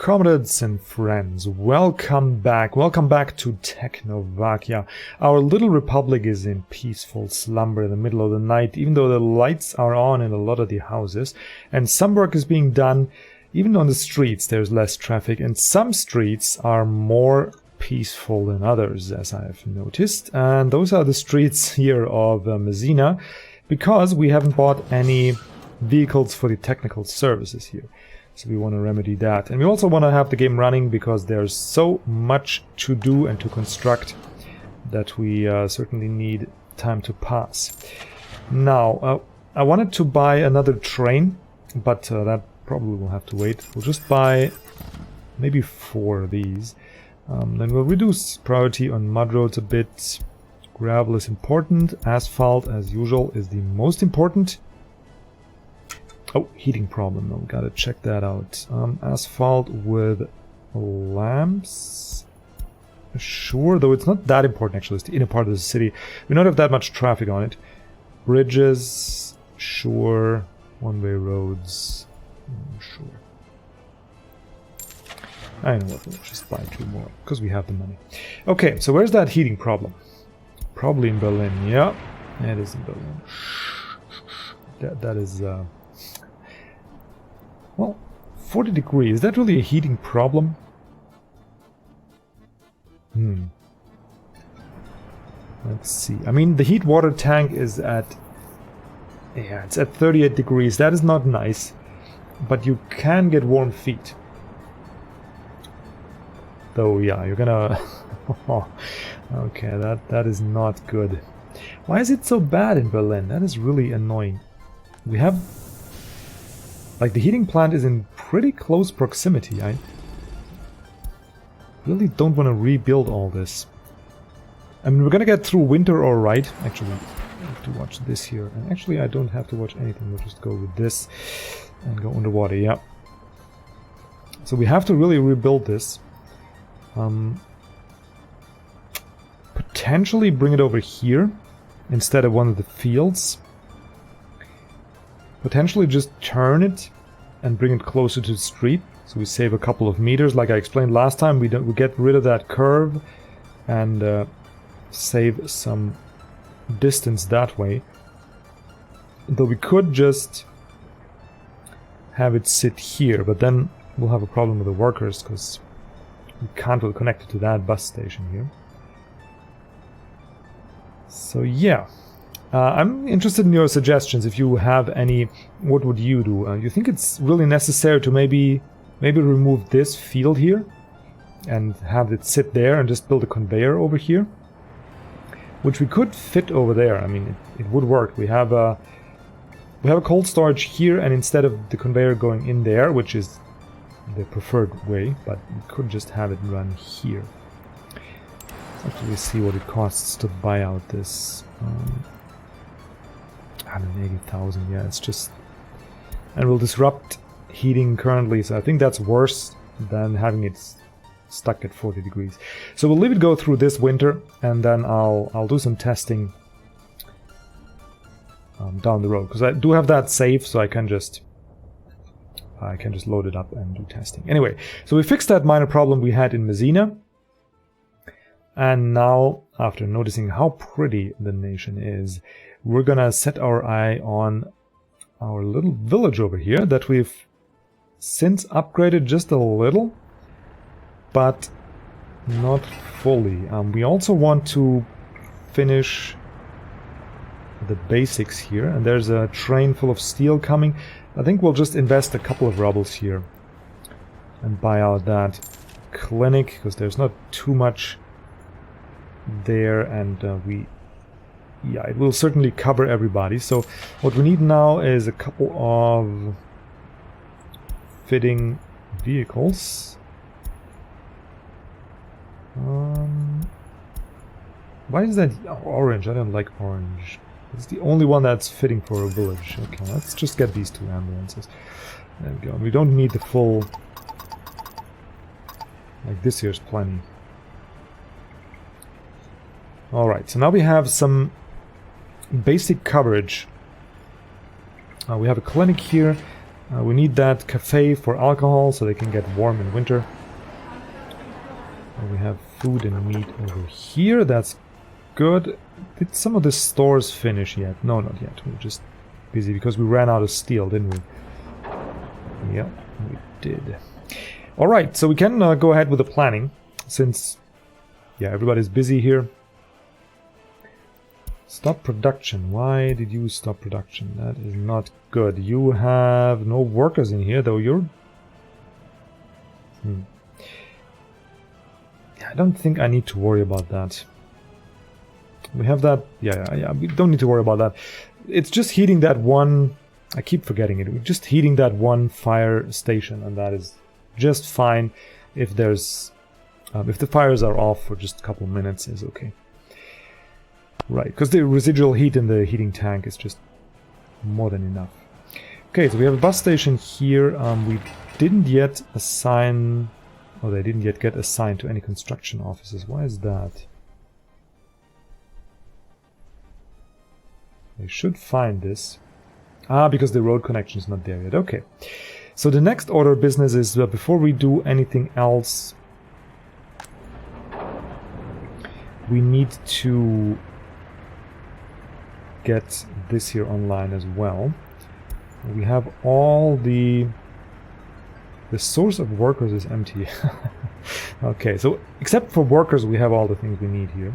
Comrades and friends, welcome back. Welcome back to Tecnovakia. Our little republic is in peaceful slumber in the middle of the night, even though the lights are on in a lot of the houses, and some work is being done. Even on the streets there's less traffic, and some streets are more peaceful than others, as I've noticed. And those are the streets here of Messina, because we haven't bought any vehicles for the technical services here. So we want to remedy that. And we also want to have the game running because there's so much to do and to construct that we certainly need time to pass. Now, I wanted to buy another train, but that probably will have to wait. We'll just buy maybe 4 of these. Then we'll reduce priority on mud roads a bit. Gravel is important. Asphalt, as usual, is the most important. Oh, heating problem. We gotta check that out. Asphalt with lamps. Sure, though it's not that important actually. It's the inner part of the city. We don't have that much traffic on it. Bridges, sure. One-way roads, sure. I know what, we'll just buy 2 more, because we have the money. Okay, so where's that heating problem? Probably in Berlin, yeah. It is in Berlin. That is... Well, 40 degrees, is that really a heating problem? Let's see. I mean, the heat water tank is at... Yeah, it's at 38 degrees. That is not nice. But you can get warm feet. Though, yeah, you're gonna... Okay, that is not good. Why is it so bad in Berlin? That is really annoying. We have... Like, the heating plant is in pretty close proximity. I really don't want to rebuild all this. I mean, we're gonna get through winter alright. Actually, I have to watch this here. And actually, I don't have to watch anything. We'll just go with this and go underwater, yeah. So we have to really rebuild this. Potentially bring it over here instead of one of the fields. Potentially just turn it and bring it closer to the street, so we save a couple of meters. Like I explained last time, we get rid of that curve and save some distance that way. Though we could just have it sit here, but then we'll have a problem with the workers because we can't really connect it to that bus station here. So yeah. I'm interested in your suggestions. If you have any, what would you do? You think it's really necessary to maybe remove this field here and have it sit there and just build a conveyor over here, which we could fit over there. I mean, it would work. We have a cold storage here, and instead of the conveyor going in there, which is the preferred way, but we could just have it run here. Let's actually see what it costs to buy out this. 180,000, yeah, it's just... And will disrupt heating currently, so I think that's worse than having it stuck at 40 degrees. So we'll leave it go through this winter, and then I'll do some testing down the road, because I do have that safe, so I can just load it up and do testing. Anyway, so we fixed that minor problem we had in Messina, and now, after noticing how pretty the nation is, we're gonna set our eye on our little village over here that we've since upgraded just a little, but not fully. We also want to finish the basics here, and there's a train full of steel coming. I think we'll just invest a couple of rubles here and buy out that clinic, because there's not too much there, and yeah, it will certainly cover everybody. So what we need now is a couple of fitting vehicles. Why is that orange? I don't like orange. It's the only one that's fitting for a village. Okay, let's just get these 2 ambulances. There we go. We don't need the full... Like this here's plenty. Alright, so now we have some basic coverage. We have a clinic here. We need that cafe for alcohol so they can get warm in winter. We have food and meat over here. That's good. Did some of the stores finish yet? No, not yet. We're just busy because we ran out of steel, didn't we? Yeah, we did. Alright, so we can go ahead with the planning since, yeah, everybody's busy here. Stop production. Why did you stop production? That is not good. You have no workers in here, though. You're... Yeah, I don't think I need to worry about that. We have that... Yeah, we don't need to worry about that. It's just heating that one... I keep forgetting it. We're just heating that one fire station, and that is just fine. If there's... if the fires are off for just a couple minutes, is okay. Right, because the residual heat in the heating tank is just more than enough. Okay, so we have a bus station here. We didn't yet assign... Oh, they didn't yet get assigned to any construction offices. Why is that? They should find this. Ah, because the road connection is not there yet. Okay. So the next order of business is, before we do anything else, we need to get this here online as well. We have all the source of workers is empty. Okay, so except for workers we have all the things we need here.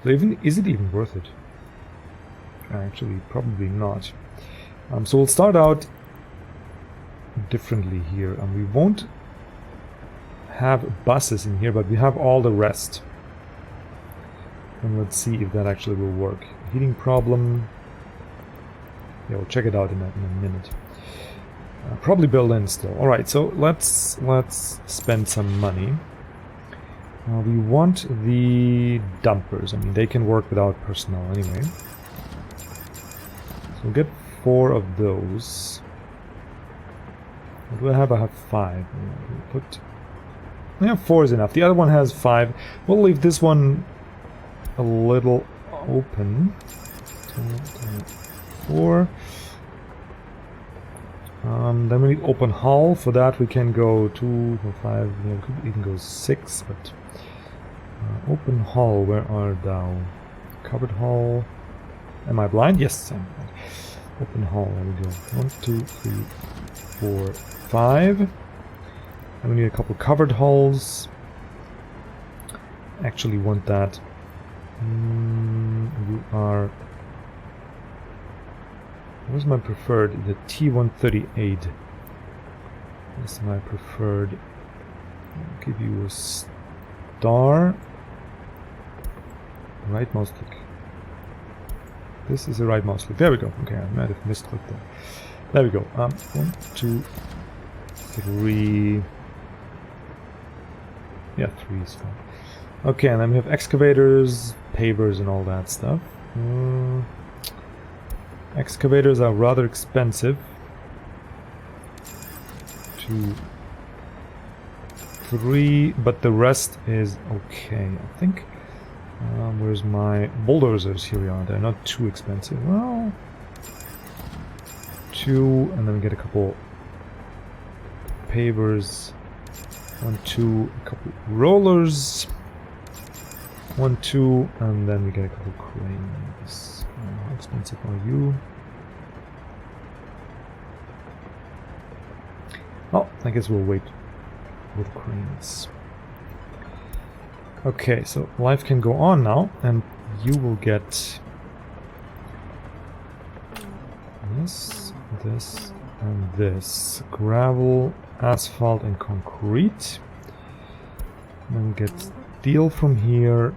So is it even worth it? Actually, probably not. So we'll start out differently here, and we won't have buses in here, but we have all the rest. And let's see if that actually will work. Heating problem. Yeah, we'll check it out in a minute. Probably build in still. Alright, so let's spend some money. We want the dumpers. I mean, they can work without personnel anyway. So we'll get 4 of those. What do I have? I have 5. We'll put... Yeah, 4 is enough. The other one has 5. We'll leave this one a little open. 4. Then we need open hull. For that we can go 2, 4, 5, yeah, we could even go 6, but open hull, where are thou? Covered hull. Am I blind? Yes, I'm blind. Open hull, there we go. 1, 2, 3, 4, 5. And we need a couple covered hulls. Actually want that. You are... Where's my preferred? The T138. That's my preferred. I'll give you a star. Right mouse click. This is a right mouse click. There we go. Okay, I might have misclicked there. There we go. 1, 2, 3. Yeah, 3 is fine. Okay, and then we have excavators, pavers, and all that stuff. Excavators are rather expensive. 2, 3, but the rest is okay, I think. Where's my bulldozers? Here we are. They're not too expensive. Well, 2, and then we get a couple pavers. 1, 2, a couple rollers. 1, 2, and then we get a couple cranes. How expensive are you? Oh, I guess we'll wait with cranes. Okay, so life can go on now, and you will get this, this, and this. Gravel, asphalt, and concrete. And then we get steel from here,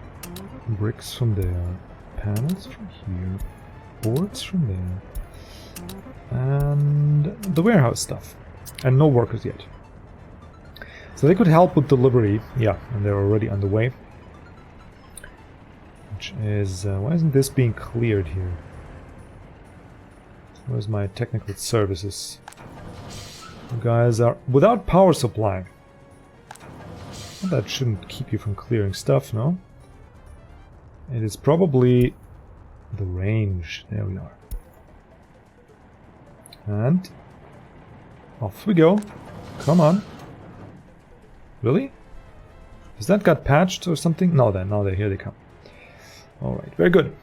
bricks from there, panels from here, boards from there, and the warehouse stuff. And no workers yet. So they could help with delivery. Yeah, and they're already underway. Which is... why isn't this being cleared here? Where's my technical services? You guys are without power supply. Well, that shouldn't keep you from clearing stuff, no? It is probably the range. There we are. And Off we go. Come on. Really? Has that got patched or something? No, then. Now here they come. Alright, very good.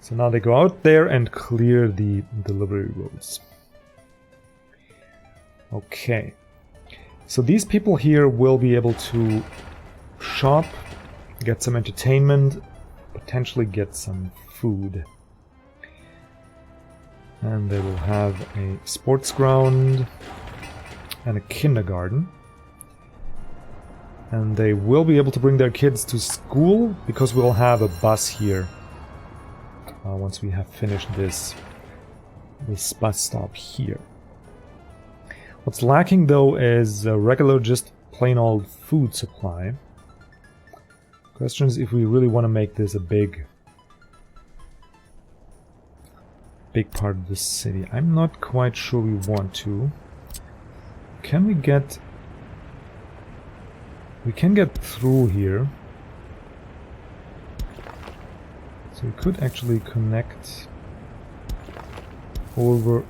So now they go out there and clear the delivery roads. Okay. So these people here will be able to shop, get some entertainment, potentially get some food. And they will have a sports ground and a kindergarten. And they will be able to bring their kids to school because we'll have a bus here once we have finished this bus stop here. What's lacking though is a regular, just plain old food supply. Question is if we really want to make this a big part of the city. I'm not quite sure we want to. Can we get... We can get through here. So we could actually connect over...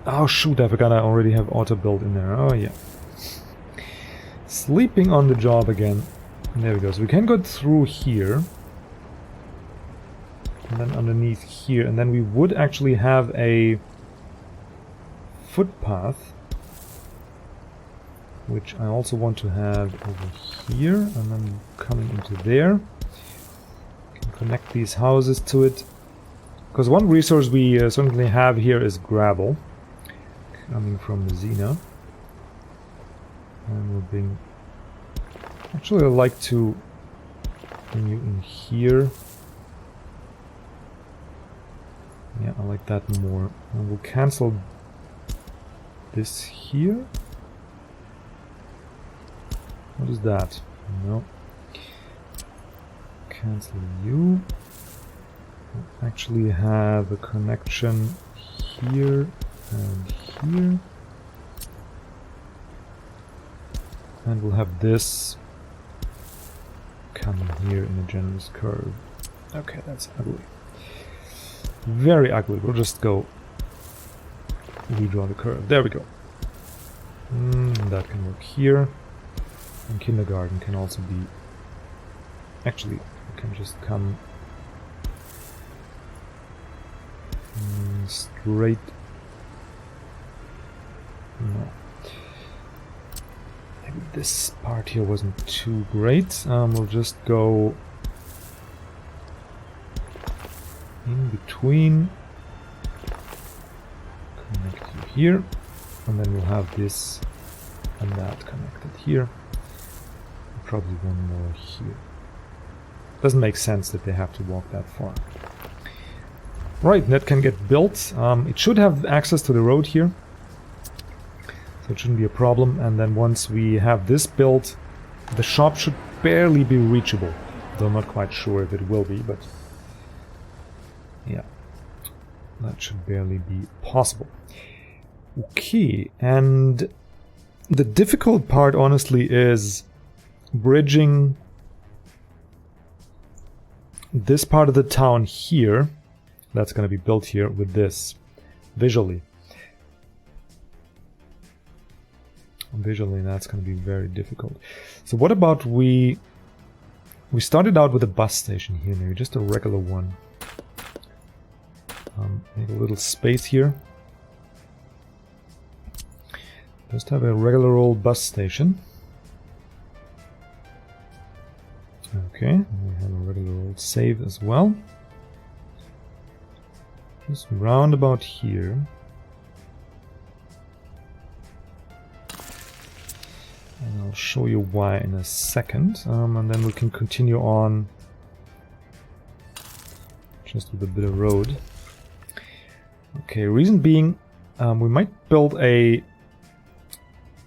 Oh shoot, I forgot I already have auto build in there. Oh yeah. Sleeping on the job again. There we go. So we can go through here. And then underneath here. And then we would actually have a footpath. Which I also want to have over here. And then coming into there. Can connect these houses to it. Because one resource we certainly have here is gravel. Coming from Xena. And we're being... Actually, I'd like to bring you in here. Yeah, I like that more. And we'll cancel this here. What is that? No. Cancel you. We'll actually have a connection here and here. And we'll have this coming here in a generous curve. Okay, that's ugly. Very ugly. We'll just go redraw the curve. There we go. That can work here. And kindergarten can also be... Actually, we can just come straight... No. Maybe this part here wasn't too great. We'll just go in between, connect you here, and then we'll have this and that connected here. Probably one more here. Doesn't make sense that they have to walk that far. Right, that can get built. It should have access to the road here. So it shouldn't be a problem. And then once we have this built, the shop should barely be reachable. Though I'm not quite sure if it will be, but... yeah. That should barely be possible. Okay, and... the difficult part, honestly, is bridging this part of the town here, that's going to be built here, with this, visually. Visually, that's going to be very difficult. So what about we started out with a bus station here, maybe just a regular one. Make a little space here. Just have a regular old bus station. Okay, we have a regular old save as well. Just round about here. And I'll show you why in a second. And then we can continue on just with a bit of road. Okay, reason being, we might build a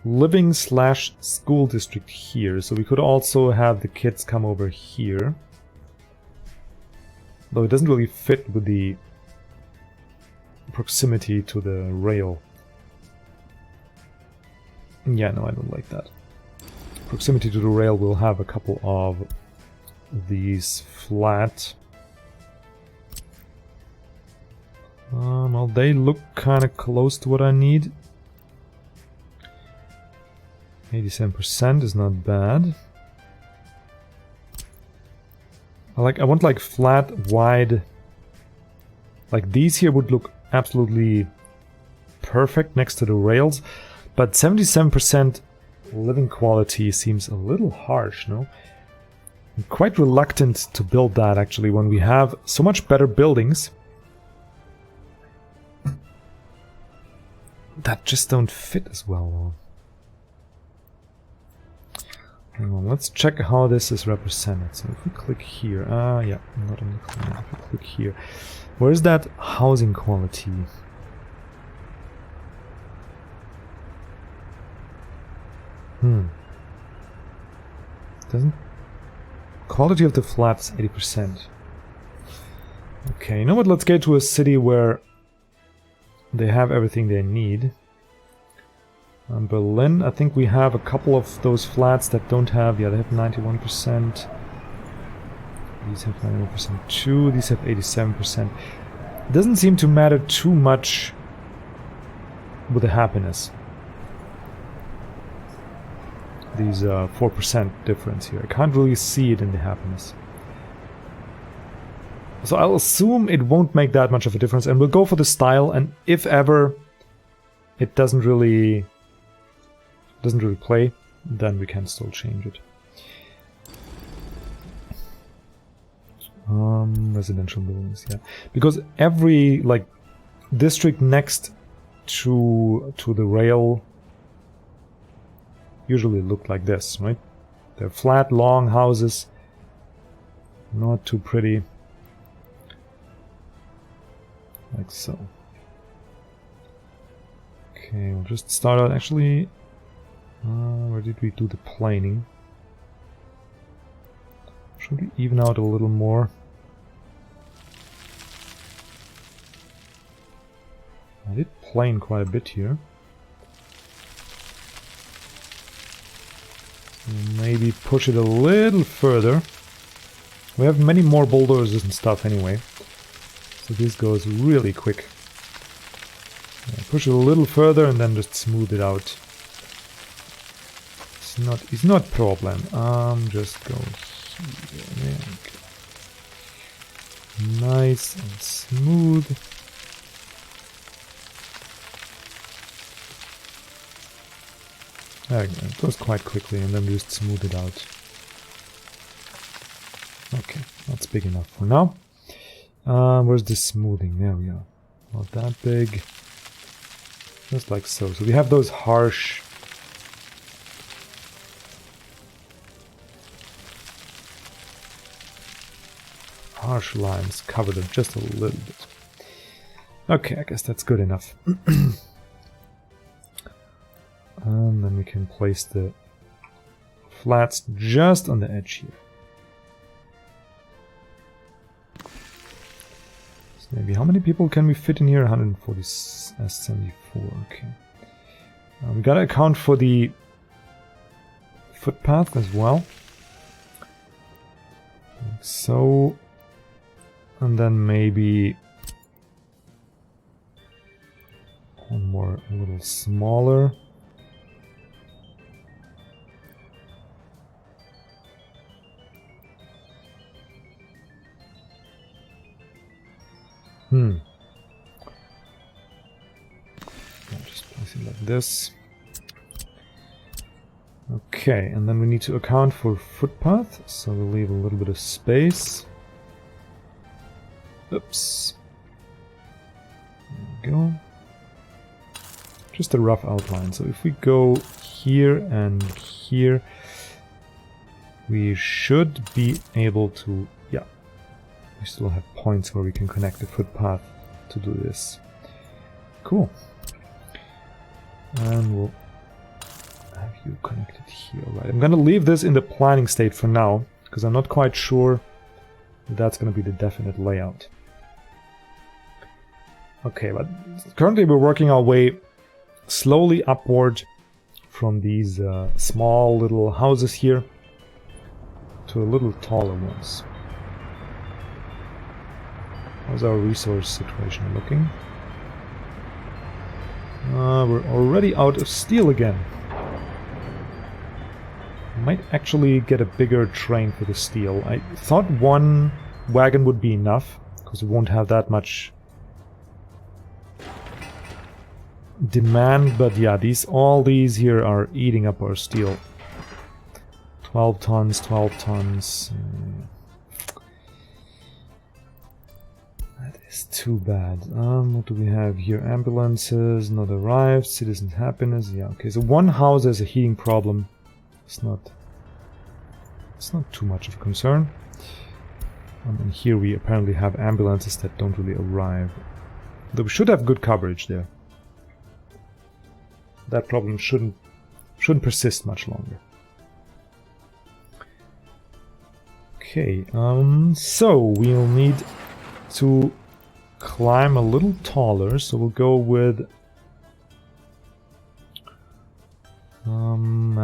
living/school district here, so we could also have the kids come over here. Though it doesn't really fit with the proximity to the rail. Yeah, no, I don't like that. Proximity to the rail will have a couple of these flat. Well, they look kind of close to what I need. 87% is not bad. I want like flat, wide. Like these here would look absolutely perfect next to the rails, but 77% living quality seems a little harsh, no? I'm quite reluctant to build that actually when we have so much better buildings that just don't fit as well. Hang on, let's check how this is represented. So if we click here, yeah, not on the corner. If we click here, where's that housing quality? Doesn't quality of the flats 80%. Okay, you know what? Let's get to a city where they have everything they need. Berlin, I think we have a couple of those flats that don't have, yeah, they have 91%. These have 91% too, these have 87%. It doesn't seem to matter too much with the happiness. These 4% difference here. I can't really see it in the happiness. So I'll assume it won't make that much of a difference, and we'll go for the style, and if ever it doesn't really play, then we can still change it. Residential buildings, yeah. Because every like district next to the rail usually look like this, right? They're flat, long houses, not too pretty. Like so. Okay, we'll just start out actually. Where did we do the planing? Should we even out a little more? I did plane quite a bit here. Maybe push it a little further. We have many more bulldozers and stuff anyway, so this goes really quick. Yeah, push it a little further and then just smooth it out. It's not problem. Just go here. There we go. Nice and smooth. There we go. It goes quite quickly, and then just smooth it out. Okay, that's big enough for now. Where's the smoothing? There we are. Not that big. Just like so. So we have those harsh lines covered up just a little bit. Okay, I guess that's good enough. And then we can place the flats just on the edge here. So maybe how many people can we fit in here? 174. Okay. We gotta account for the footpath as well. Like so. And then maybe one more, a little smaller. I'll just place it like this. Okay, and then we need to account for footpath, so we'll leave a little bit of space. Oops. There we go. Just a rough outline. So if we go here and here, we should be able to, yeah, we still have points where we can connect the footpath to do this. Cool. And we'll have you connected here. Right. I'm going to leave this in the planning state for now, because I'm not quite sure that that's going to be the definite layout. Okay, but currently we're working our way slowly upward from these small little houses here to a little taller ones. How's our resource situation looking? We're already out of steel again. Might actually get a bigger train for the steel. I thought one wagon would be enough, because we won't have that much demand, but yeah, all these here are eating up our steel. 12 tons, 12 tons. That is too bad. What do we have here? Ambulances not arrived. Citizens' happiness. Yeah, okay. So one house has a heating problem. It's not too much of a concern. And here we apparently have ambulances that don't really arrive. Though we should have good coverage there. That problem shouldn't persist much longer. Okay, so we'll need to climb a little taller, so we'll go with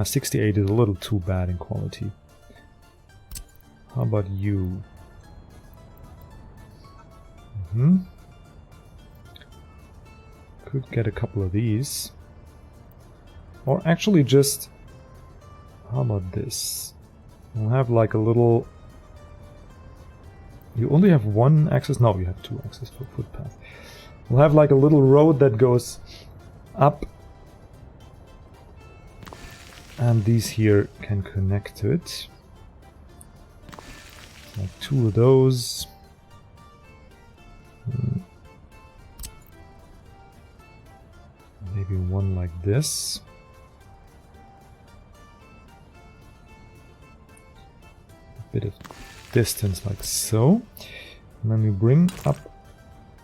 68 is a little too bad in quality. How about you? Could get a couple of these. Or actually just... How about this? We'll have like a little... You only have one access? No, you have two access for footpath. We'll have like a little road that goes up. And these here can connect to it. Like two of those. Maybe one like this. A bit of distance like so. And then we bring up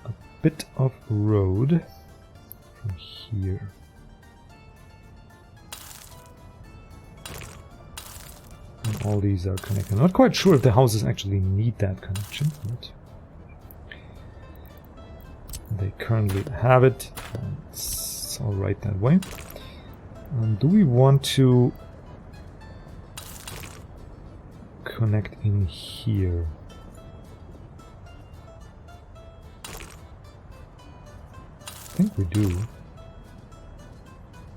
a bit of road from here. And all these are connected. I'm not quite sure if the houses actually need that connection, but they currently have it. And it's alright that way. And do we want to connect in here? I think we do.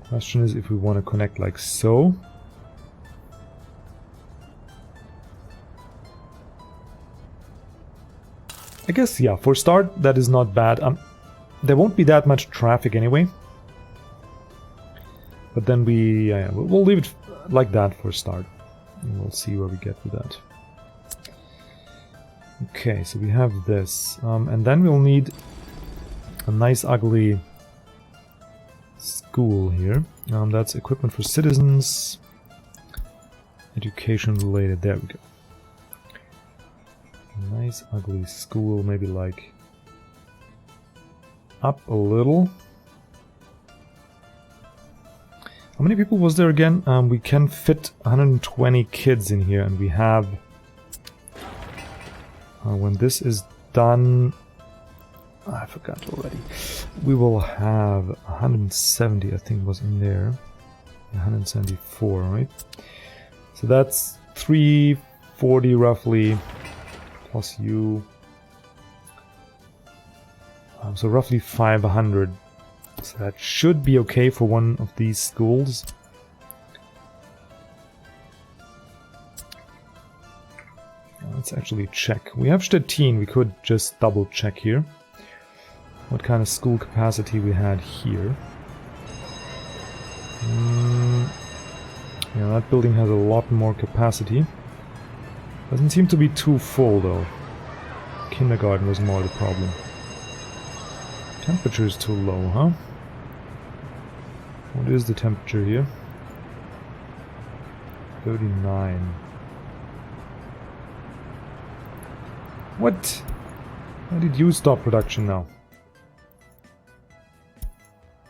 Question is if we want to connect like so. I guess, yeah, for start, that is not bad. There won't be that much traffic anyway. But then we'll leave it like that for start. And we'll see where we get with that. Okay, so we have this. And then we'll need a nice ugly school here. That's equipment for citizens. Education related. There we go. A nice ugly school, maybe like up a little. How many people was there again? We can fit 120 kids in here, and we have... when this is done... I forgot already. We will have 170, I think, was in there. 174, right? So that's 340 roughly, plus you. So roughly 500. So that should be okay for one of these schools. Let's actually check. We have Stettin, we could just double check here. What kind of school capacity we had here. Yeah, that building has a lot more capacity. Doesn't seem to be too full though. Kindergarten was more the problem. Temperature is too low, huh? What is the temperature here? 39. What? Why did you stop production now?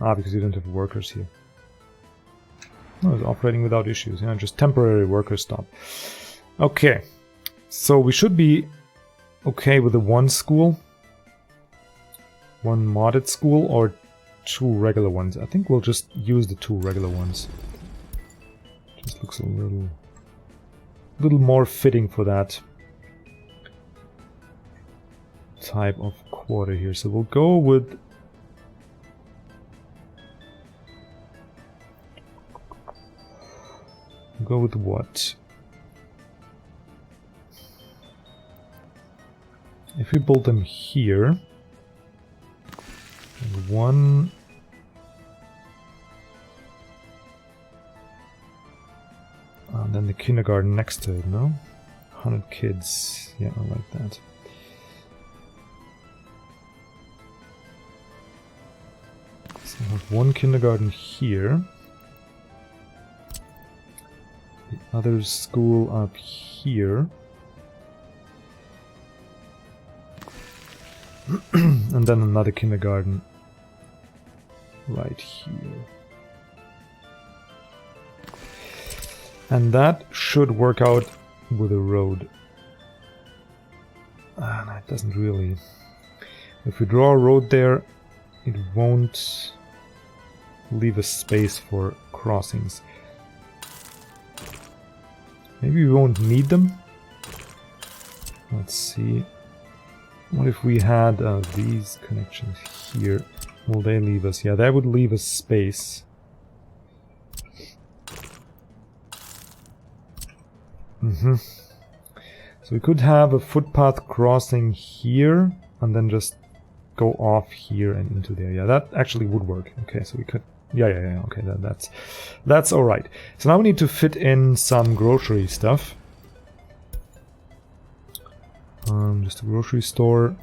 Ah, because you don't have workers here. No, it's operating without issues. Yeah, just temporary worker stop. Okay. So we should be okay with the one school. One modded school or two regular ones. I think we'll just use the two regular ones. Just looks a little more fitting for that type of quarter here. So we'll go with Go with what? If we build them here, and one, and then the kindergarten next to it, no? 100 kids, yeah, I like that. So I have one kindergarten here, the other school up here. And then another kindergarten right here. And that should work out with a road. No, it doesn't really. If we draw a road there, it won't leave a space for crossings. Maybe we won't need them. Let's see. What if we had these connections here? Will they leave us? Yeah, that would leave us space. So we could have a footpath crossing here and then just go off here and into there. Yeah, that actually would work. Okay, so we could. Yeah. Okay, that's all right. So now we need to fit in some grocery stuff. Just a grocery store.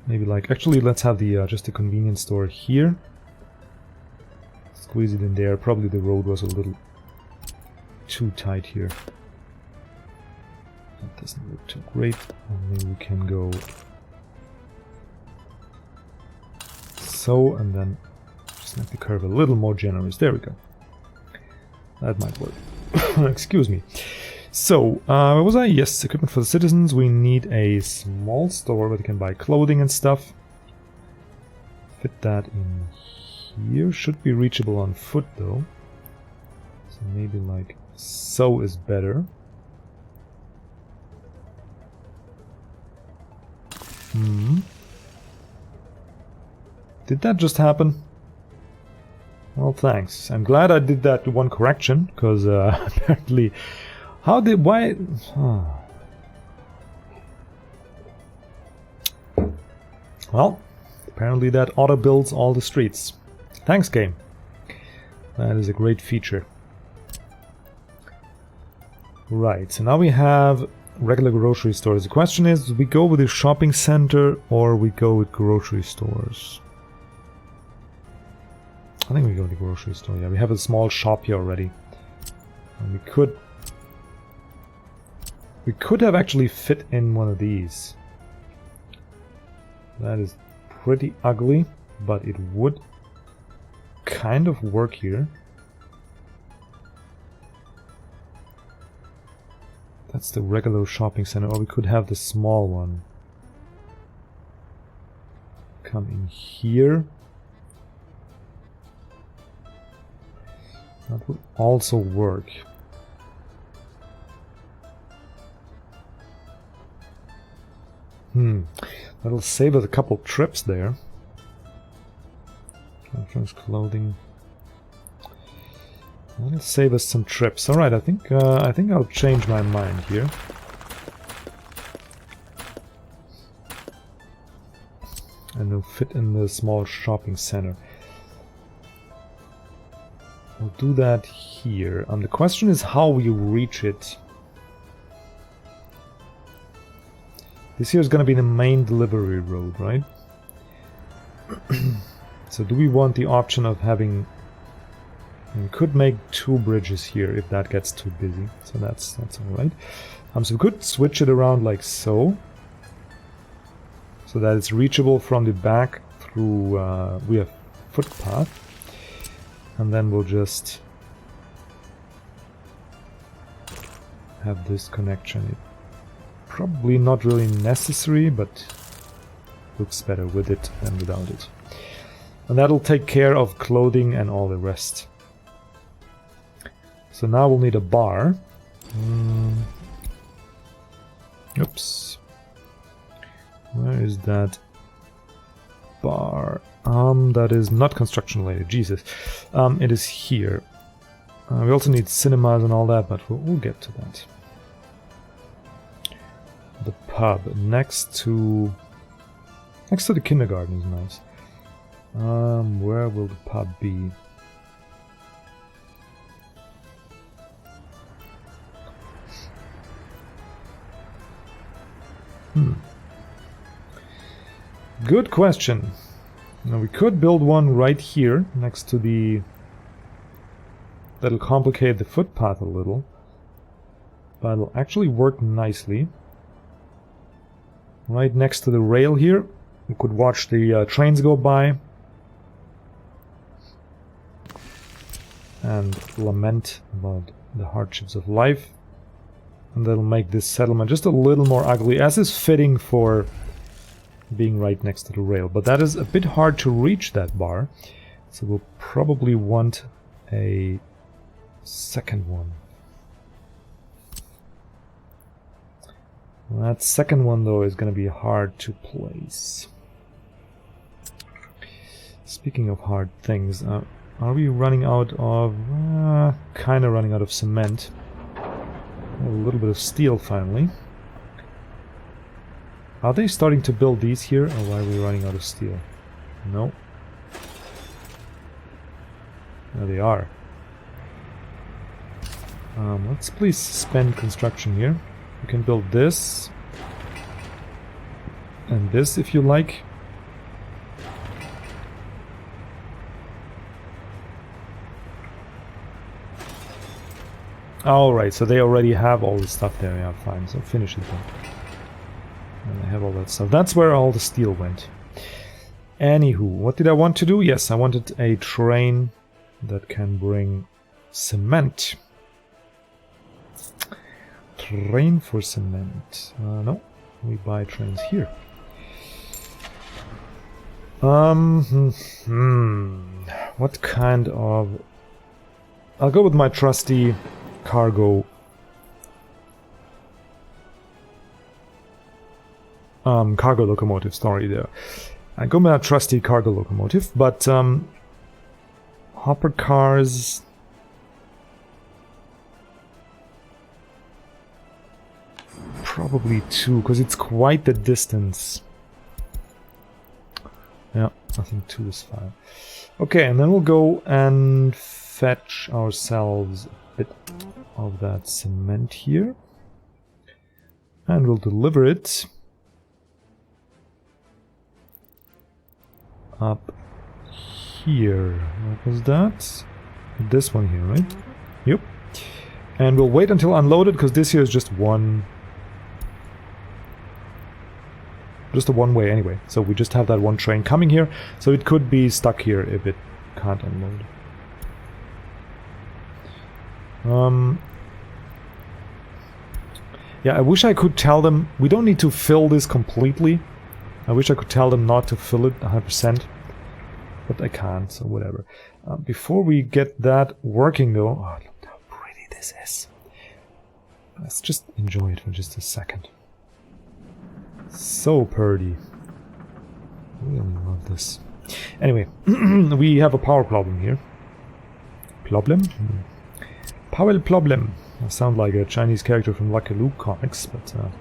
Maybe like, actually let's have the just a convenience store here. Squeeze it in there. Probably the road was a little too tight here. That doesn't look too great. Maybe we can go so, and then just make the curve a little more generous. There we go. That might work. Excuse me. So, where was I? Yes, equipment for the citizens. We need a small store where they can buy clothing and stuff. Fit that in here. Should be reachable on foot though. So maybe like so is better. Did that just happen? Well, thanks. I'm glad I did that one correction, because apparently... why... Oh. Well, apparently that auto builds all the streets. Thanks, game. That is a great feature. Right, so now we have regular grocery stores. The question is, do we go with a shopping center or we go with grocery stores? I think we go to the grocery store. Yeah, we have a small shop here already. And we could have actually fit in one of these. That is pretty ugly, but it would kind of work here. That's the regular shopping center, or we could have the small one come in here. That would also work. That'll save us a couple trips there. Clothing. That'll save us some trips. All right, I think I'll change my mind here. And it'll fit in the small shopping center. We'll do that here. The question is how we reach it. This here is going to be the main delivery road, right? So do we want the option of having... We could make 2 bridges here if that gets too busy. So that's alright. So we could switch it around like so. So that it's reachable from the back through... we have footpath. And then we'll just have this connection. Probably not really necessary, but looks better with it than without it. And that'll take care of clothing and all the rest. So now we'll need a bar. Oops. Where is that bar? That is not construction related. Jesus. It is here. We also need cinemas and all that, but we'll get to that. The pub next to the kindergarten is nice. Where will the pub be? Good question. Now we could build one right here next to the... That'll complicate the footpath a little, but it'll actually work nicely. Right next to the rail here, we could watch the trains go by and lament about the hardships of life, and that'll make this settlement just a little more ugly, as is fitting for being right next to the rail. But that is a bit hard to reach, that bar, so we'll probably want a second one. That second one, though, is going to be hard to place. Speaking of hard things, are we running out of... kind of running out of cement. A little bit of steel, finally. Are they starting to build these here, or why are we running out of steel? No. There they are. Let's please suspend construction here. You can build this and this if you like. Alright, so they already have all the stuff there. Yeah, fine, so finish it then. And I have all that stuff. That's where all the steel went. Anywho, what did I want to do? Yes, I wanted a train that can bring cement. Train for cement. No, we buy trains here. What kind of... I'll go with my trusty cargo. Cargo locomotive, sorry there. I go with my trusty cargo locomotive, but hopper cars... Probably two, because it's quite the distance. Yeah, I think two is fine. Okay, and then we'll go and fetch ourselves a bit of that cement here. And we'll deliver it up here. What was that? This one here, right? Yep. And we'll wait until unloaded, because this here is just one... Just a one-way anyway, so we just have that one train coming here, so it could be stuck here if it can't unload. Yeah, I wish I could tell them, we don't need to fill this completely. I wish I could tell them not to fill it 100%, but I can't, so whatever. Before we get that working though, oh, look how pretty this is. Let's just enjoy it for just a second. So pretty. Really love this. Anyway, we have a power problem here. Problem? Power problem. I sound like a Chinese character from Lucky Luke comics, but I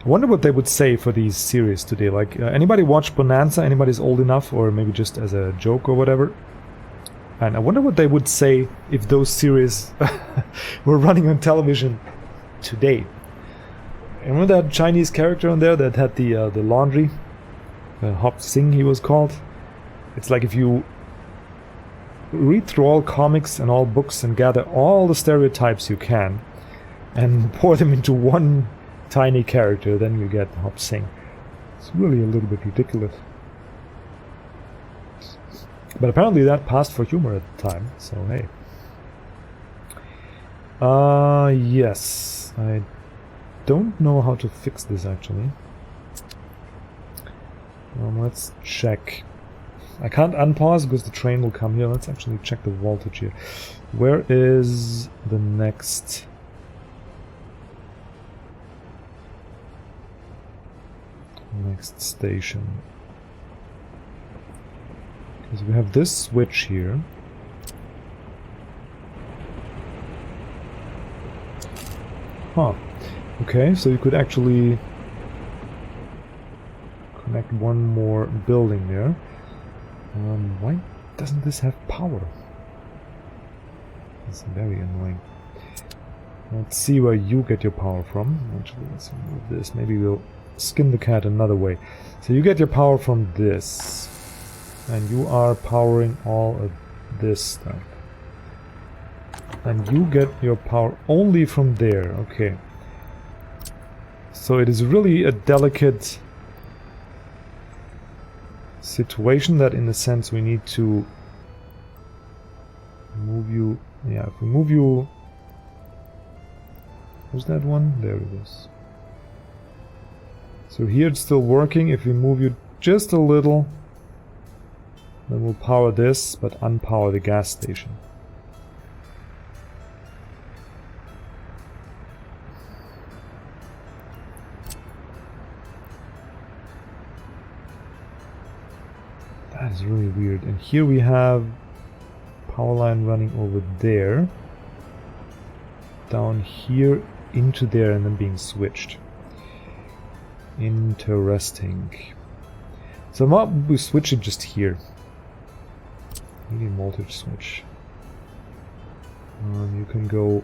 wonder what they would say for these series today. Like, anybody watch Bonanza? Anybody's old enough, or maybe just as a joke or whatever? And I wonder what they would say if those series were running on television today. Remember that Chinese character on there that had the laundry? Hop Sing he was called. It's like if you read through all comics and all books and gather all the stereotypes you can and pour them into one tiny character, then you get Hop Sing. It's really a little bit ridiculous. But apparently that passed for humor at the time, so hey. Yes. I don't know how to fix this actually. Let's check. I can't unpause because the train will come here. Let's actually check the voltage here. Where is the next... next station. Because we have this switch here. Huh. Okay, so you could actually connect one more building there. Why doesn't this have power? It's very annoying. Let's see where you get your power from. Actually, let's remove this. Maybe we'll skin the cat another way. So you get your power from this. And you are powering all of this stuff. And you get your power only from there. Okay. So it is really a delicate situation that in a sense we need to move you. Yeah, if we move you... Was that one? There it is. So here it's still working. If we move you just a little, then we'll power this, but unpower the gas station. That is really weird. And here we have power line running over there, down here into there, and then being switched. Interesting. So why don't we switch it just here? Maybe voltage switch. You can go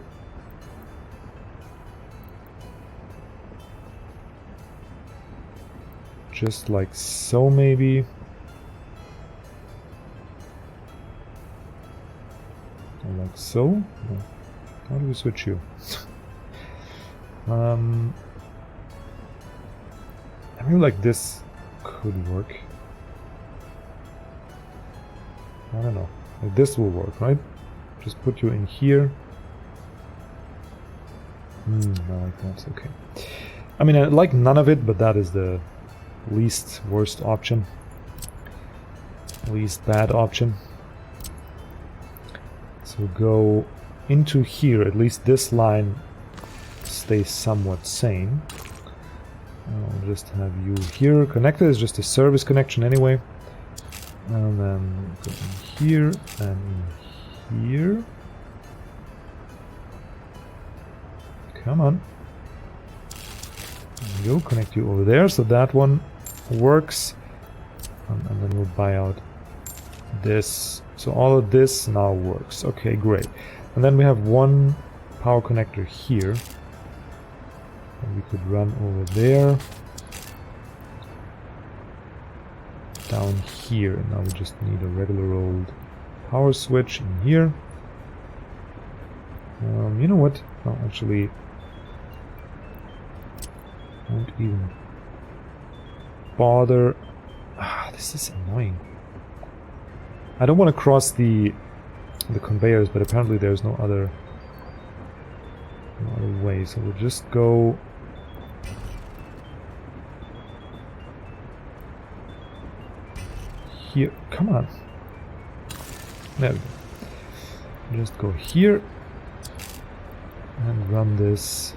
just like so, maybe. Or like so. No. How do we switch you? I mean, like this could work. I don't know. Like this will work, right? Just put you in here. No, like that's okay. I mean, I like none of it, but that is the least worst option. Least bad option. So go into here. At least this line stays somewhat sane. I'll just have you here. Connected is just a service connection anyway. And then go in here and in here. Come on. There you go. Connect you over there. So that one works. And then we'll buy out this. So all of this now works. Okay, great. And then we have one power connector here. And we could run over there. Down here. And now we just need a regular old power switch in here. You know what? Oh, actually, won't even bother. This is annoying. I don't want to cross the conveyors, but apparently there's no other way. So we'll just go here. Come on. There we go. Just go here and run this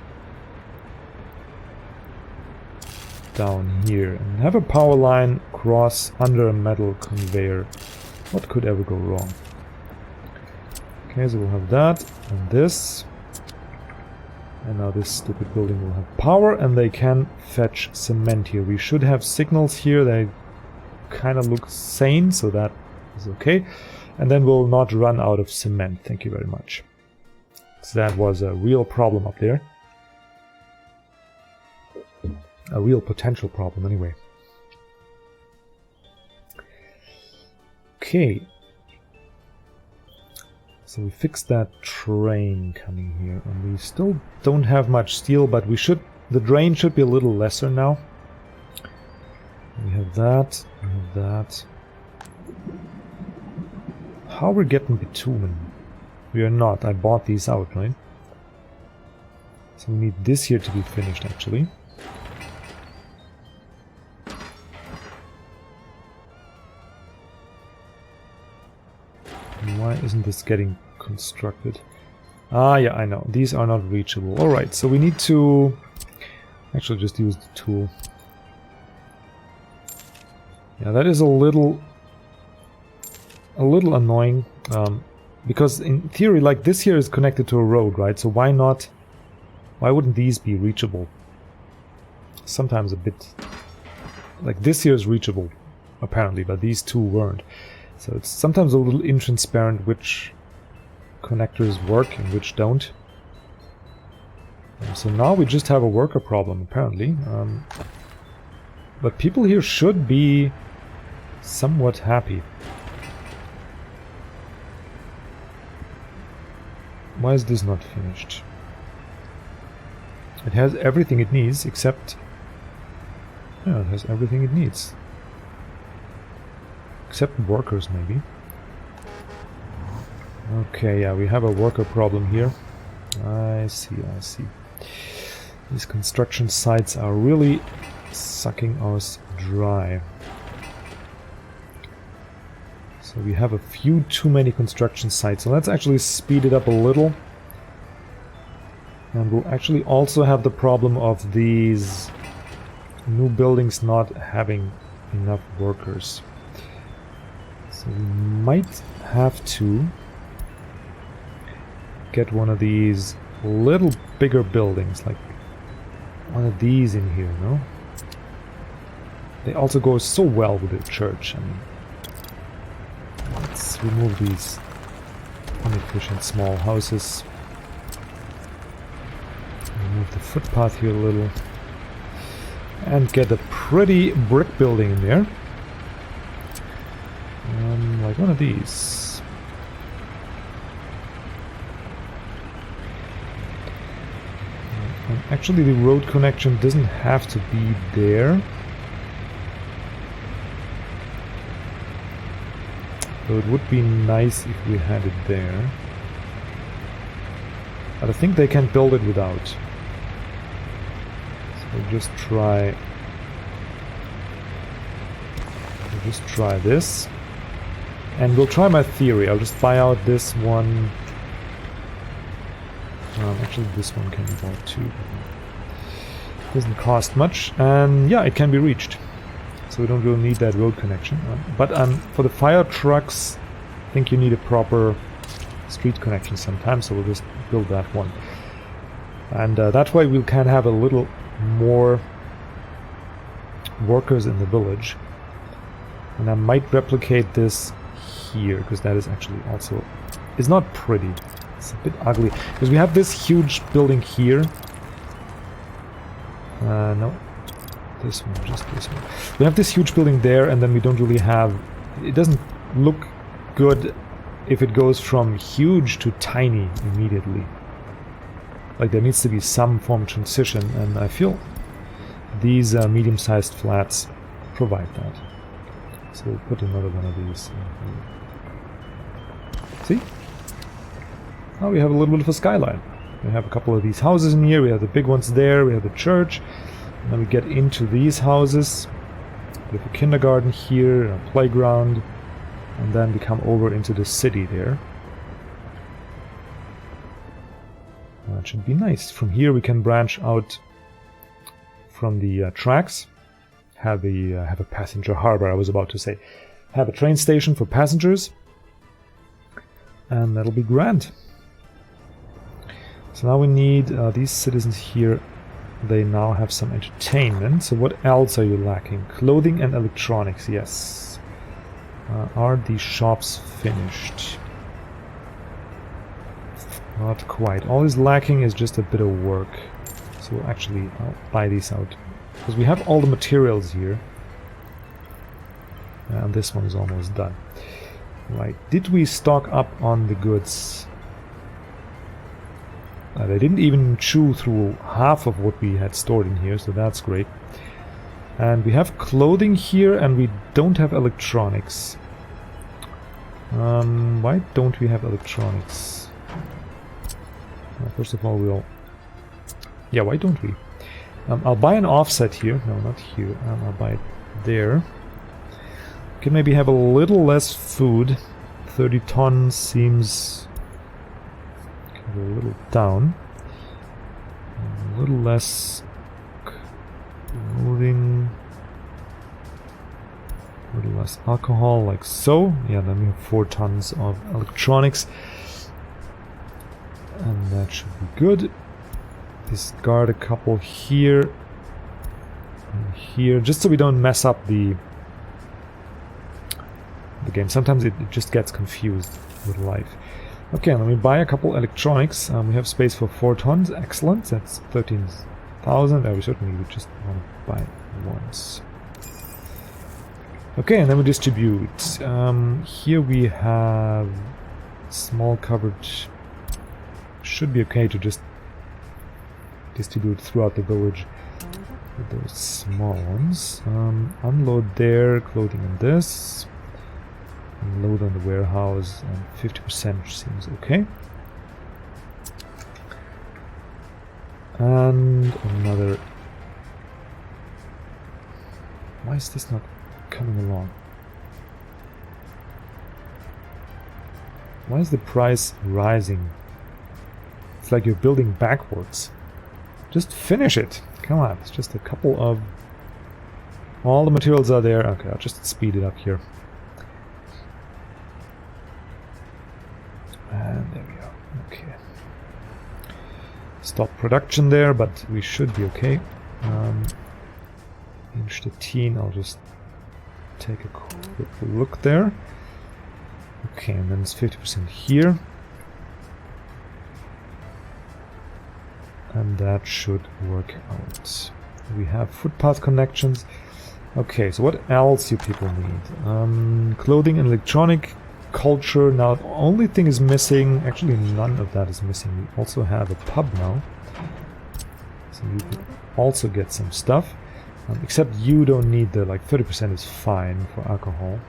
down here and have a power line cross under a metal conveyor. What could ever go wrong? Okay, so we'll have that and this. And now this stupid building will have power, and they can fetch cement here. We should have signals here. They kind of look sane, so that is okay. And then we'll not run out of cement. Thank you very much. So that was a real problem up there. A real potential problem, anyway. Okay. So we fixed that train coming here, and we still don't have much steel, but we should. The drain should be a little lesser now. We have that. We have that. How we're getting bitumen? We are not. I bought these out, right? So we need this here to be finished, actually. Why isn't this getting constructed? Ah, yeah, I know. These are not reachable. Alright, so we need to actually just use the tool. Yeah, that is a little annoying, because in theory, like, this here is connected to a road, right? So why wouldn't these be reachable? Sometimes a bit, like, this here is reachable, apparently, but these two weren't. So it's sometimes a little intransparent which connectors work and which don't. So now we just have a worker problem, apparently. But people here should be somewhat happy. Why is this not finished? It has everything it needs, except... Yeah, it has everything it needs. Except workers, maybe. Okay, yeah, we have a worker problem here. I see, I see. These construction sites are really sucking us dry. So we have a few too many construction sites. So let's actually speed it up a little. And we'll actually also have the problem of these new buildings not having enough workers. So we might have to get one of these little bigger buildings, like one of these in here, no? They also go so well with the church. I mean, let's remove these inefficient small houses. Remove the footpath here a little. And get a pretty brick building in there. Like one of these. And actually the road connection doesn't have to be there. Though it would be nice if we had it there. But I think they can build it without. So we'll just try this. And we'll try my theory. I'll just buy out this one. Actually, this one can be bought too. Doesn't cost much. And yeah, it can be reached. So we don't really need that road connection. But for the fire trucks, I think you need a proper street connection sometimes. So we'll just build that one. And that way we can have a little more workers in the village. And I might replicate this here, because that is actually also... It's not pretty. It's a bit ugly. Because we have this huge building here. No. This one, just this one. We have this huge building there, and then we don't really have... It doesn't look good if it goes from huge to tiny immediately. Like, there needs to be some form of transition, and I feel these medium-sized flats provide that. So we'll put another one of these in here. See? Now we have a little bit of a skyline. We have a couple of these houses in here, we have the big ones there, we have the church. And then we get into these houses. We have a kindergarten here, a playground. And then we come over into the city there. That should be nice. From here we can branch out from the tracks. Have a passenger harbor, I was about to say. Have a train station for passengers. And that'll be grand. So now we need these citizens here. They now have some entertainment. So what else are you lacking? Clothing and electronics, yes. Are the shops finished? Not quite. All is lacking is just a bit of work. So actually, I'll buy these out. Because we have all the materials here. And this one is almost done. Right. Did we stock up on the goods? They didn't even chew through half of what we had stored in here, so that's great. And we have clothing here, and we don't have electronics. Why don't we have electronics? Well, first of all, we'll... Yeah, why don't we? I'll buy an offset here. No, not here. I'll buy it there. Can maybe have a little less food. 30 tons seems... a little down. A little less clothing. plus alcohol, like so. Yeah, then we have 4 tons of electronics. And that should be good. Discard a couple here and here, just so we don't mess up the game. Sometimes it just gets confused with life. Okay, let me buy a couple electronics. We have space for 4 tons. Excellent. That's 13,000. We certainly would just want to buy once. Okay, and then we distribute. Here we have small coverage. Should be okay to just distribute throughout the village with those small ones. Unload there, clothing on this. Load on the warehouse, and 50% seems okay. And another. Why is this not coming along? Why is the price rising? It's like you're building backwards. Just finish it. Come on, it's just a couple of... All the materials are there. Okay, I'll just speed it up here. And there we go. Okay. Stop production there, but we should be okay. In Stettin, I'll just take a quick look there. Okay, and then it's 50% here. And that should work out. We have footpath connections. Okay, so what else you people need? Clothing and electronic, culture. Now the only thing is missing, actually none of that is missing. We also have a pub now. So you can also get some stuff. Except you don't need the, like 30% is fine for alcohol.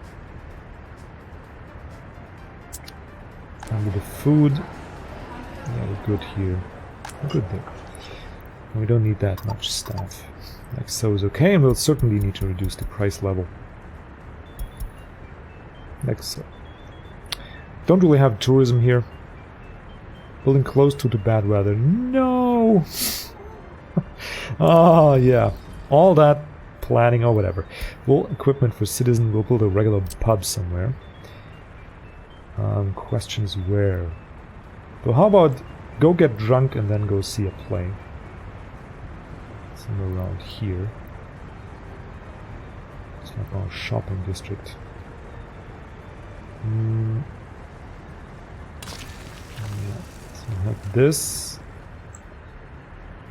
And with the food, yeah, we're good here. We're good there. We don't need that much stuff. Like so is okay, and we'll certainly need to reduce the price level. Like so. Don't really have tourism here. Building close to the bad weather. No! Oh, yeah. All that planning or whatever. Well, equipment for citizen. We'll build a regular pub somewhere. Questions where? So how about go get drunk and then go see a play? Somewhere around here. It's like our shopping district. Yeah. So we have this.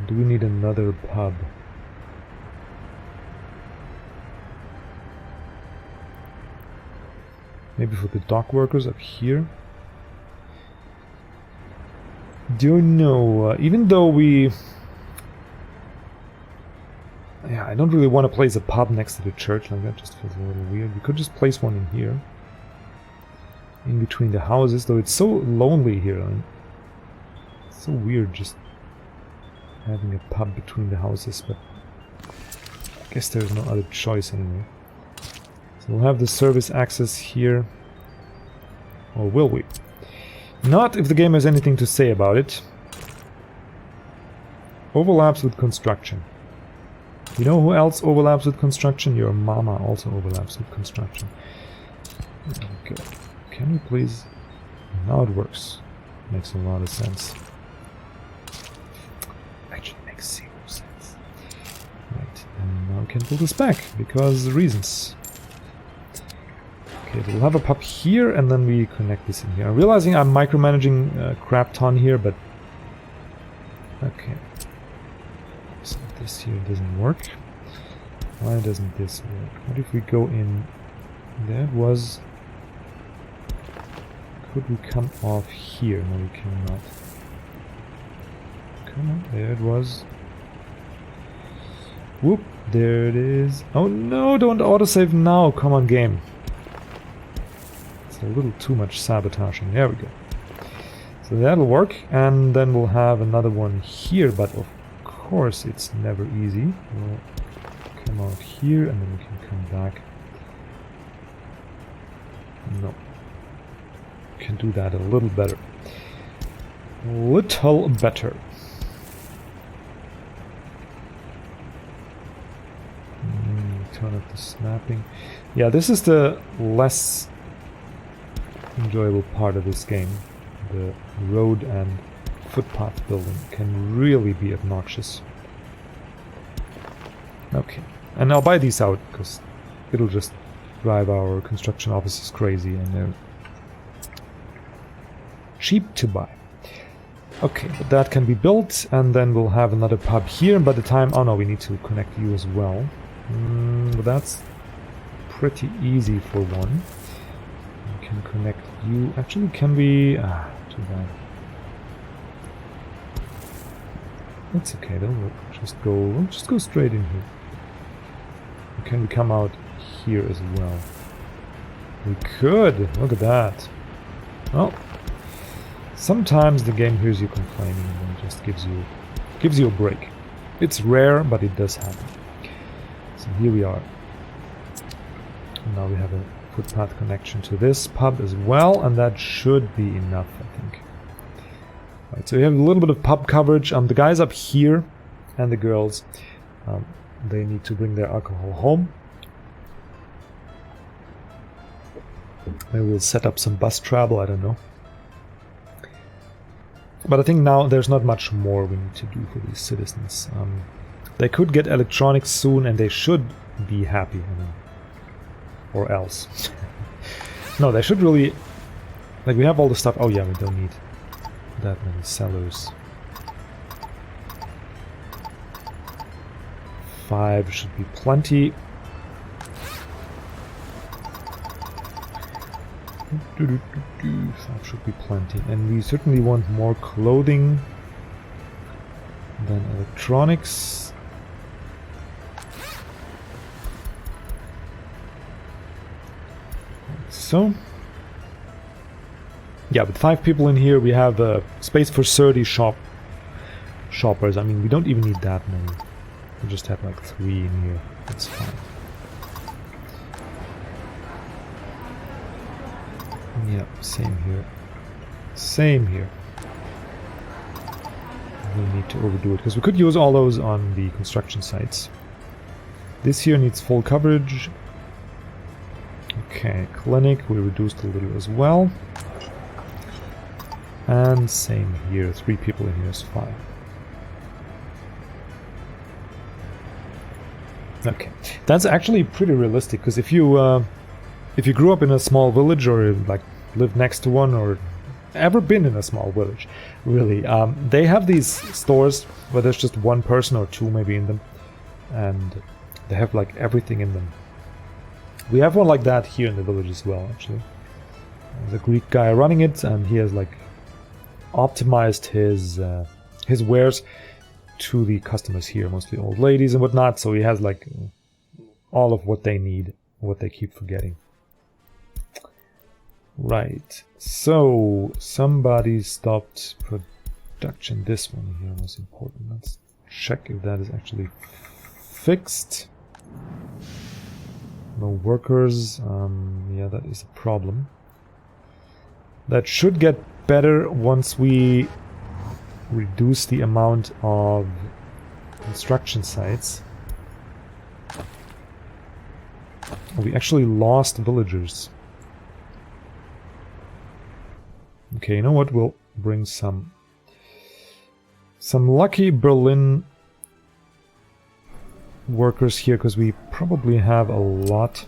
Do we need another pub? Maybe for the dock workers up here. Do you know, even though we... Yeah, I don't really want to place a pub next to the church, like that just feels a little weird. We could just place one in here. In between the houses, though it's so lonely here. I mean, it's so weird just having a pub between the houses, but I guess there's no other choice anyway. So we'll have the service access here. Or will we? Not if the game has anything to say about it. Overlaps with construction. You know who else overlaps with construction? Your mama also overlaps with construction. Okay. Can we please... Now it works. Makes a lot of sense. Actually makes 0 sense. Right, and now we can pull this back, because reasons. Okay, we'll have a pub here, and then we connect this in here. I'm realizing I'm micromanaging a crap ton here, but... Okay. So this here doesn't work. Why doesn't this work? What if we go in... That was... Could we come off here? No, we cannot. Come on, there it was. Whoop, there it is. Oh no, don't autosave now. Come on, game. It's a little too much sabotaging. There we go. So that'll work, and then we'll have another one here, but of course it's never easy. We'll come out here, and then we can come back. No. Can do that a little better. Little better. Turn off the snapping. Yeah, this is the less enjoyable part of this game. The road and footpath building can really be obnoxious. Okay, and I'll buy these out because it'll just drive our construction offices crazy and they're cheap to buy. Okay, but that can be built, and then we'll have another pub here. And by the time, oh no, we need to connect you as well. But that's pretty easy for one. We can connect you. Actually, can we? Too bad. That's okay. We'll just go straight in here. Can we come out here as well? We could. Look at that. Well. Sometimes the game hears you complaining and just gives you a break. It's rare, but it does happen. So here we are. And now we have a footpath connection to this pub as well, and that should be enough, I think. Right, so we have a little bit of pub coverage. The guys up here and the girls, they need to bring their alcohol home. Maybe we'll set up some bus travel, I don't know. But I think now there's not much more we need to do for these citizens. They could get electronics soon and they should be happy. Or else. No, they should really... Like, we have all the stuff... Oh yeah, we don't need that many sellers. 5 should be plenty. That should be plenty. And we certainly want more clothing than electronics. So. Yeah, with 5 people in here, we have space for 30 shoppers. I mean, we don't even need that many. We just have like 3 in here. That's fine. Yeah, same here. Same here. We need to overdo it because we could use all those on the construction sites. This here needs full coverage. Okay, clinic we reduced a little as well. And same here, 3 people in here is fine. Okay, that's actually pretty realistic because if you grew up in a small village or like lived next to one or ever been in a small village, really, they have these stores where there's just one person or 2 maybe in them, and they have like everything in them. We have one like that here in the village as well, actually. There's a Greek guy running it, and he has like optimized his wares to the customers here, mostly old ladies and whatnot, so he has like all of what they need, what they keep forgetting. Right, so somebody stopped production. This one here was important. Let's check if that is actually fixed. No workers. Yeah, that is a problem. That should get better once we reduce the amount of construction sites. We actually lost villagers. Okay, you know what? We'll bring some lucky Berlin workers here because we probably have a lot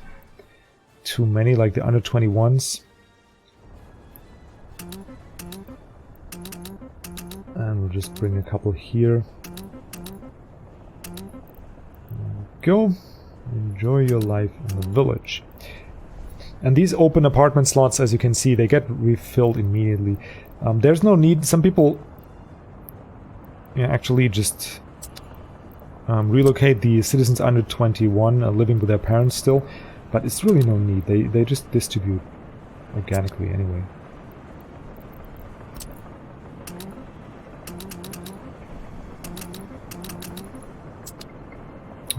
too many, like the under 21s. And we'll just bring a couple here. Go. Enjoy your life in the village. And these open apartment slots, as you can see, they get refilled immediately. There's no need. Some people actually just relocate the citizens under 21 living with their parents still, but it's really no need. They just distribute organically anyway.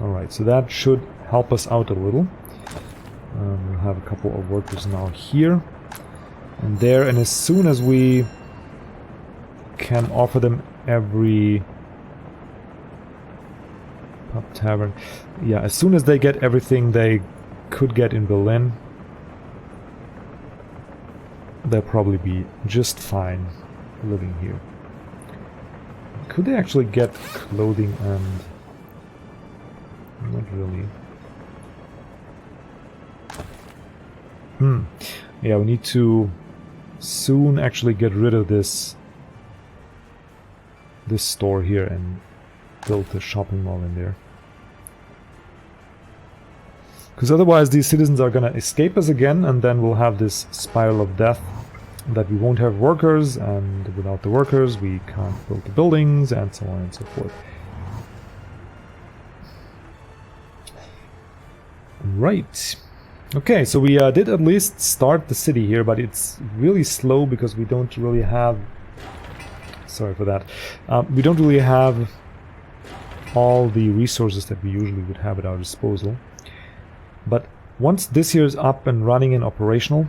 Alright, so that should help us out a little. We'll have a couple of workers now here and there, and as soon as we can offer them every Pub Tavern. Yeah, as soon as they get everything they could get in Berlin, they'll probably be just fine living here. Could they actually get clothing and... Not really. Yeah, we need to soon actually get rid of this store here and build the shopping mall in there. Because otherwise these citizens are gonna escape us again, and then we'll have this spiral of death that we won't have workers, and without the workers we can't build the buildings, and so on and so forth. Right. Okay, so we did at least start the city here, but it's really slow because we don't really have... Sorry for that. We don't really have all the resources that we usually would have at our disposal. But once this here is up and running and operational,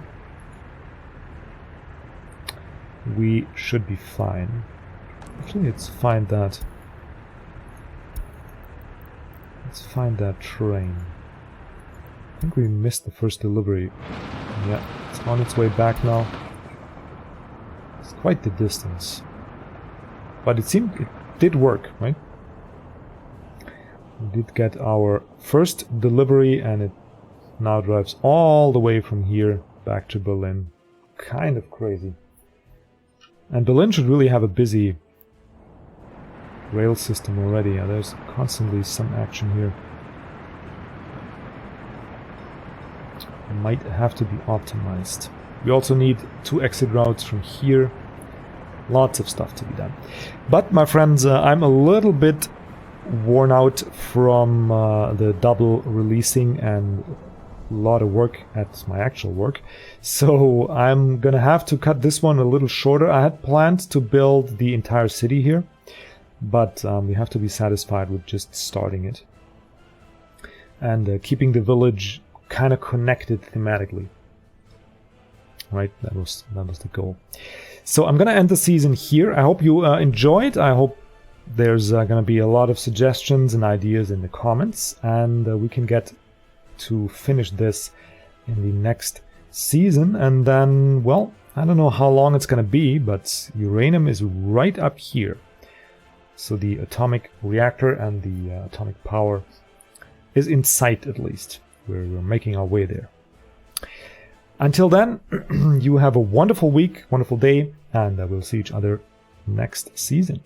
we should be fine. Actually, let's find that. Let's find that train. I think we missed the first delivery. Yeah, it's on its way back now. It's quite the distance. But it seemed it did work, right? We did get our first delivery, and it now drives all the way from here back to Berlin. Kind of crazy. And Berlin should really have a busy rail system already. Yeah, there's constantly some action here. Might have to be optimized. We also need 2 exit routes from here. Lots of stuff to be done. But my friends, I'm a little bit worn out from the double releasing and a lot of work at my actual work. So I'm gonna have to cut this one a little shorter. I had planned to build the entire city here, but we have to be satisfied with just starting it. And keeping the village kind of connected thematically. Right, that was the goal. So I'm gonna end the season here. I hope you enjoyed. I hope there's gonna be a lot of suggestions and ideas in the comments, and we can get to finish this in the next season. And then, well, I don't know how long it's gonna be, but uranium is right up here. So the atomic reactor and the atomic power is in sight, at least. We're making our way there. Until then, you have a wonderful week, wonderful day, and we'll see each other next season.